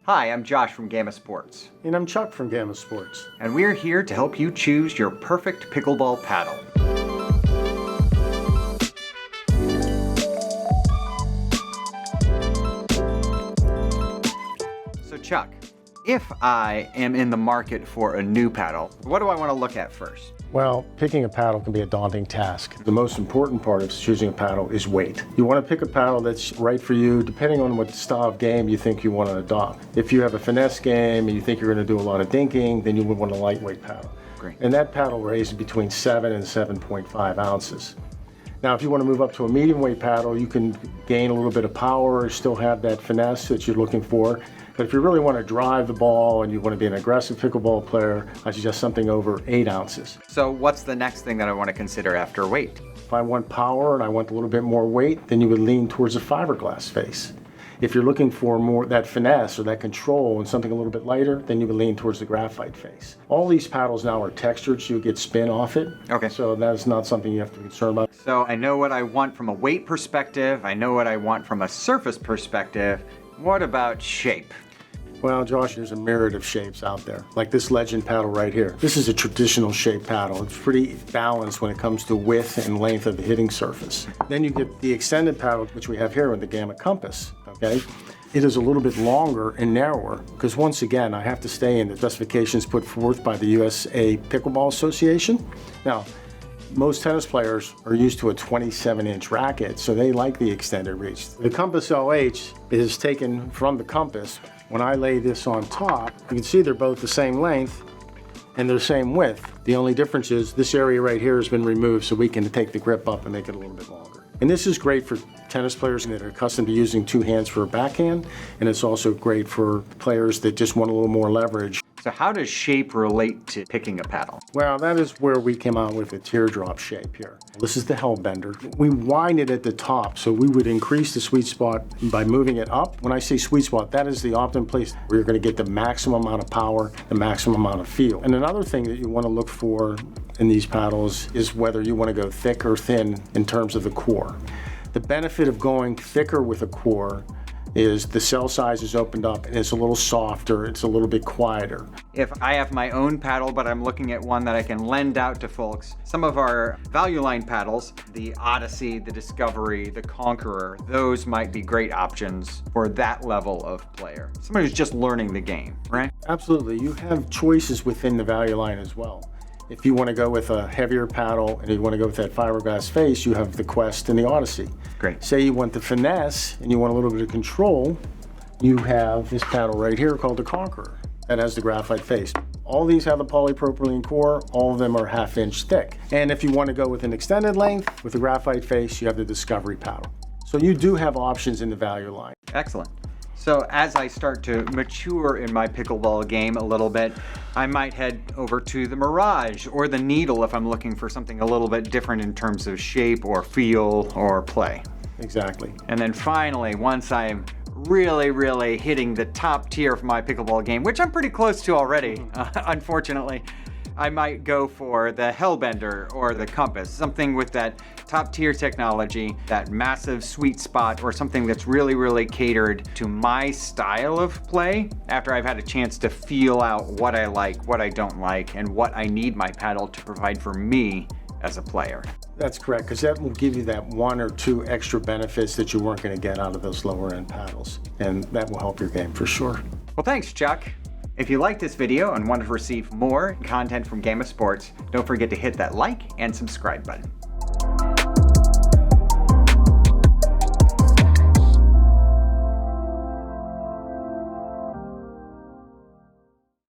Hi, I'm Josh from Gamma Sports. And I'm Chuck from Gamma Sports. And we're here to help you choose your perfect pickleball paddle. So Chuck, if I am in the market for a new paddle, what do I want to look at first? Well, picking a paddle can be a daunting task. The most important part of choosing a paddle is weight. You want to pick a paddle that's right for you, depending on what style of game you think you want to adopt. If you have a finesse game and you think you're going to do a lot of dinking, then you would want a lightweight paddle. Great. And that paddle weighs between 7 and 7.5 ounces. Now, if you want to move up to a medium weight paddle, you can gain a little bit of power, still have that finesse that you're looking for. But if you really want to drive the ball and you want to be an aggressive pickleball player, I suggest something over 8 ounces. So what's the next thing that I want to consider after weight? If I want power and I want a little bit more weight, then you would lean towards a fiberglass face. If you're looking for more that finesse or that control and something a little bit lighter, then you would lean towards the graphite face. All these paddles now are textured, so you get spin off it. Okay. So that's not something you have to be concerned about. So I know what I want from a weight perspective. I know what I want from a surface perspective. What about shape? Well, Josh, there's a myriad of shapes out there, like this Legend paddle right here. This is a traditional shape paddle. It's pretty balanced when it comes to width and length of the hitting surface. Then you get the extended paddle, which we have here with the Gamma Compass, okay? It is a little bit longer and narrower, because once again, I have to stay in the specifications put forth by the USA Pickleball Association. Now, most tennis players are used to a 27-inch racket, so they like the extended reach. The Compass LH is taken from the Compass. When I lay this on top, you can see they're both the same length and they're the same width. The only difference is this area right here has been removed so we can take the grip up and make it a little bit longer. And this is great for tennis players that are accustomed to using two hands for a backhand, and it's also great for players that just want a little more leverage. So how does shape relate to picking a paddle? Well, that is where we came out with the teardrop shape here. This is the Hellbender. We wind it at the top, so we would increase the sweet spot by moving it up. When I say sweet spot, that is the optimum place where you're going to get the maximum amount of power, the maximum amount of feel. And another thing that you want to look for in these paddles is whether you want to go thick or thin in terms of the core. The benefit of going thicker with a core is the cell size is opened up and it's a little softer, it's a little bit quieter. If I have my own paddle, but I'm looking at one that I can lend out to folks, some of our value line paddles, the Odyssey, the Discovery, the Conqueror, those might be great options for that level of player. Somebody who's just learning the game, right? Absolutely, you have choices within the value line as well. If you want to go with a heavier paddle and you want to go with that fiberglass face, you have the Quest and the Odyssey. Great. Say you want the finesse and you want a little bit of control, you have this paddle right here called the Conqueror that has the graphite face. All these have the polypropylene core, all of them are 1/2 inch thick. And if you want to go with an extended length with the graphite face, you have the Discovery paddle. So you do have options in the value line. Excellent. So as I start to mature in my pickleball game a little bit, I might head over to the Mirage or the Needle if I'm looking for something a little bit different in terms of shape or feel or play. Exactly. And then finally, once I'm really hitting the top tier of my pickleball game, which I'm pretty close to already, unfortunately, I might go for the Hellbender or the Compass, something with that top tier technology, that massive sweet spot, or something that's really catered to my style of play after I've had a chance to feel out what I like, what I don't like, and what I need my paddle to provide for me as a player. That's correct, because that will give you that 1 or 2 extra benefits that you weren't going to get out of those lower end paddles, and that will help your game for sure. Well, thanks, Chuck. If you liked this video and want to receive more content from Gamma Sports, don't forget to hit that like and subscribe button.